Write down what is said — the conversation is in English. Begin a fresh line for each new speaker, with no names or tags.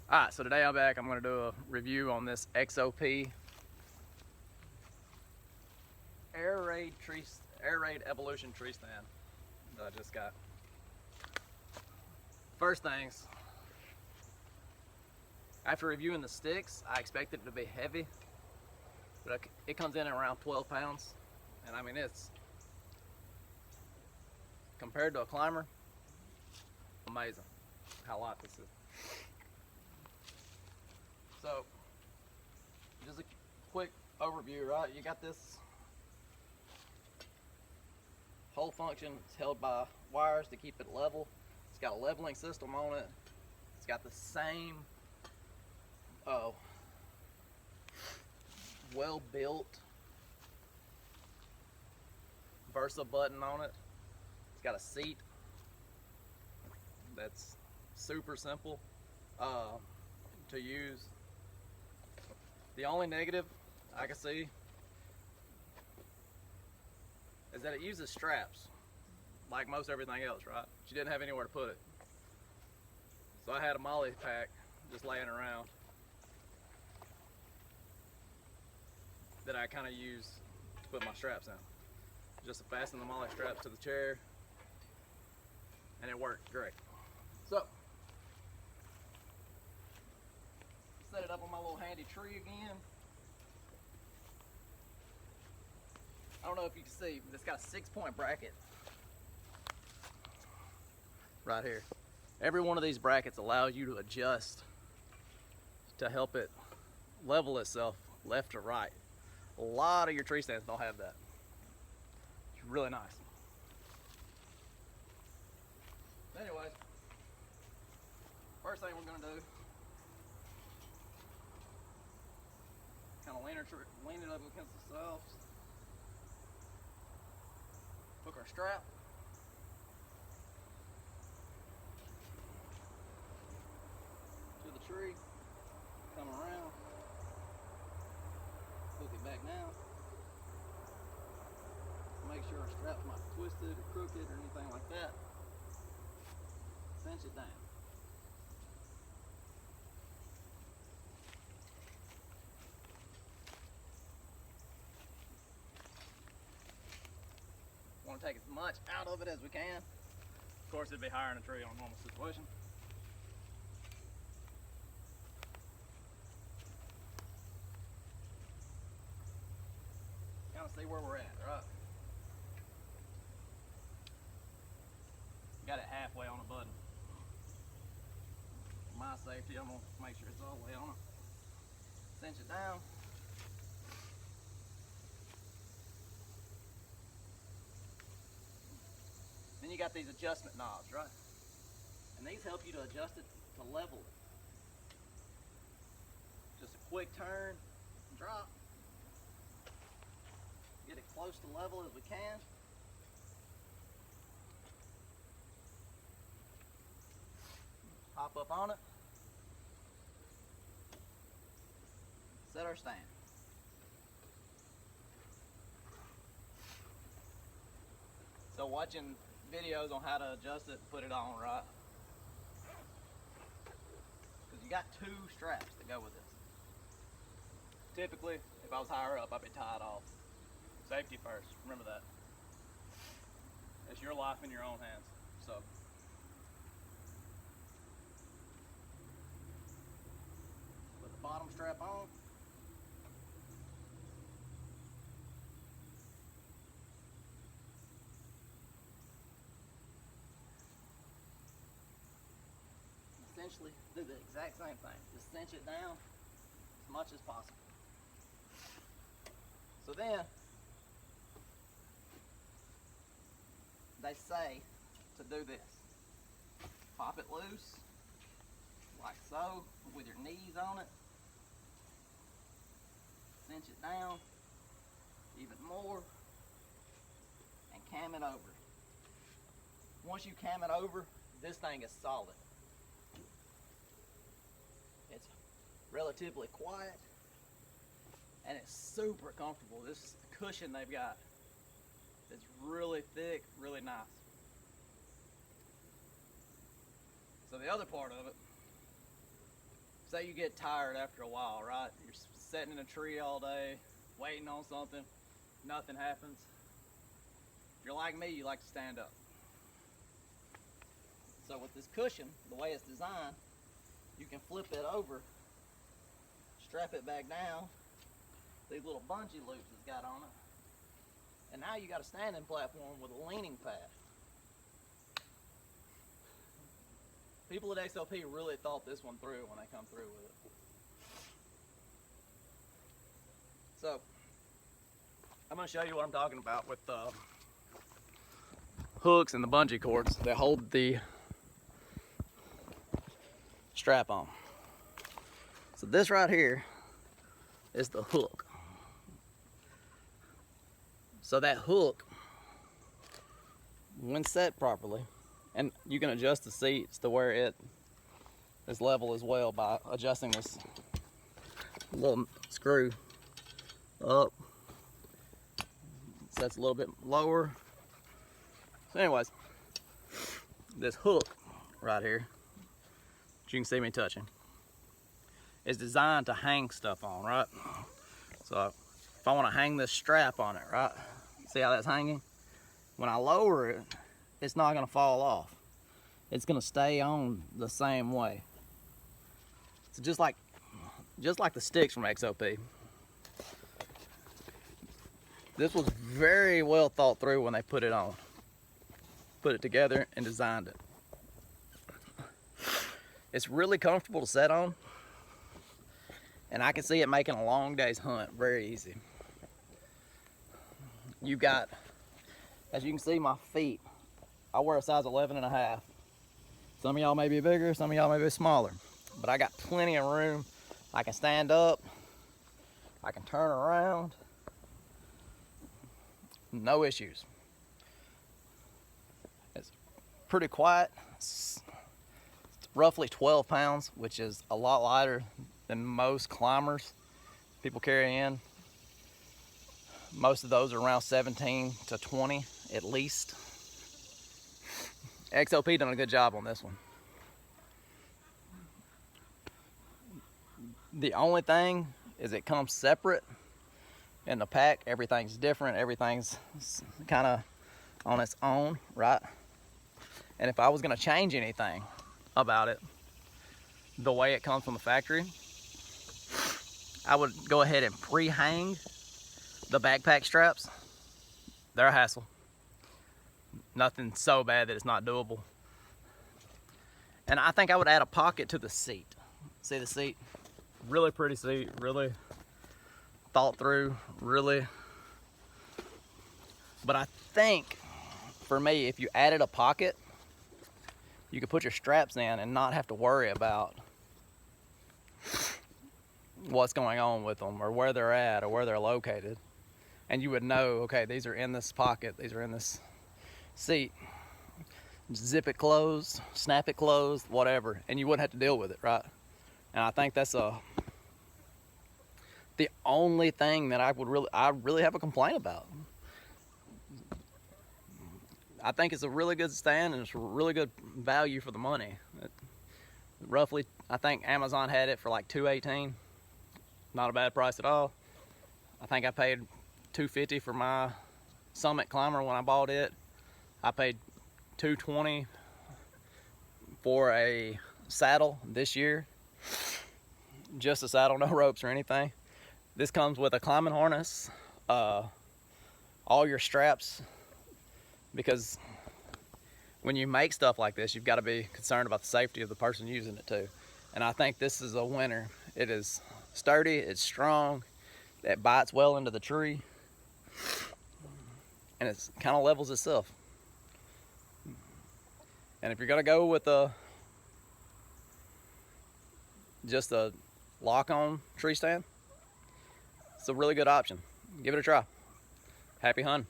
Alright, so today I'm back. I'm going to do a review on this XOP Air Raid Evolution tree stand that I just got. First things, after reviewing the sticks, I expected it to be heavy, but it comes in at around 12 pounds. And I mean, it's, compared to a climber, amazing how light this is. So, just a quick overview, right? You got this whole function. It's held by wires to keep it level. It's got a leveling system on it. It's got the same well-built Versa button on it. It's got a seat that's super simple to use. The only negative I can see is that it uses straps like most everything else, right? She didn't have anywhere to put it. So I had a molly pack just laying around that I kind of use to put my straps in. Just to fasten the molly straps to the chair, and it worked great. So, set it up on my little handy tree again. I don't know if you can see, but it's got a 6-point bracket right here. Every one of these brackets allows you to adjust to help it level itself left to right. A lot of your tree stands don't have that. It's really nice. Anyways, first thing we're going to do, kind of lean it up against the shelves. Hook our strap. To the tree. Come around. Hook it back down. Make sure our strap's not twisted or crooked or anything like that. Cinch it down. Want to take as much out of it as we can. Of course, it'd be higher in a tree on a normal situation. Kind of see where we're at, right? Got it halfway on the button. For my safety, I'm gonna make sure it's all the way on it. Cinch it down. Then you got these adjustment knobs, right? And these help you to adjust it to level it. Just a quick turn, drop. Get it close to level as we can. Hop up on it. Set our stand. So watching videos on how to adjust it and put it on, right? Because you got 2 straps that go with this. Typically, if I was higher up, I'd be tied off. Safety first, remember that. It's your life in your own hands. So, put the bottom strap on. Essentially, do the exact same thing. Just cinch it down as much as possible. So then, they say to do this. Pop it loose, like so, with your knees on it. Cinch it down even more, and cam it over. Once you cam it over, this thing is solid. It's relatively quiet, and it's super comfortable. This cushion they've got is really thick, really nice. So the other part of it say you get tired after a while, right? You're sitting in a tree all day, waiting on something, nothing happens. If you're like me, you like to stand up. So with this cushion, the way it's designed, you can flip it over, strap it back down, these little bungee loops it's got on it, and now you got a standing platform with a leaning pad. People at XOP really thought this one through when they come through with it. So, I'm going to show you what I'm talking about with the hooks and the bungee cords that hold the strap on. So this right here is the hook. So that hook, when set properly, and you can adjust the seats to where it is level as well by adjusting this little screw up. So that's a little bit lower. So anyways, this hook right here, which you can see me touching, is designed to hang stuff on, right? So if I want to hang this strap on it, right? See how that's hanging? When I lower it, it's not going to fall off. It's going to stay on the same way. So just like the sticks from XOP. This was very well thought through when they put it on. Put it together and designed it. It's really comfortable to set on. And I can see it making a long day's hunt very easy. You've got, as you can see, my feet. I wear a size 11.5. Some of y'all may be bigger, some of y'all may be smaller. But I got plenty of room. I can stand up. I can turn around. No issues. It's pretty quiet. It's roughly 12 pounds, which is a lot lighter than most climbers people carry in. Most of those are around 17 to 20 at least. XOP done a good job on this one. The only thing is it comes separate in the pack. Everything's different. Everything's kind of on its own, right? And if I was going to change anything about it, the way it comes from the factory, I would go ahead and pre-hang the backpack straps. They're a hassle. Nothing so bad that it's not doable. And I think I would add a pocket to the seat. See the seat? Really pretty seat, really thought through, really. But I think, for me, if you added a pocket, you could put your straps in and not have to worry about what's going on with them or where they're at or where they're located. And you would know, okay, these are in this pocket, these are in this seat. Zip it closed, snap it closed, whatever, and you wouldn't have to deal with it, right? And I think that's the only thing that I really have a complaint about. I think it's a really good stand and it's a really good value for the money. Roughly, I think Amazon had it for like $218. Not a bad price at all. I think I paid $250 for my Summit Climber when I bought it. I paid $220 for a saddle this year. Just a saddle, no ropes or anything. This comes with a climbing harness, all your straps, because when you make stuff like this, you've got to be concerned about the safety of the person using it too. And I think this is a winner. It is sturdy, it's strong, it bites well into the tree, and it kind of levels itself. And if you're gonna go with just a lock-on tree stand, it's a really good option. Give it a try. Happy hunting.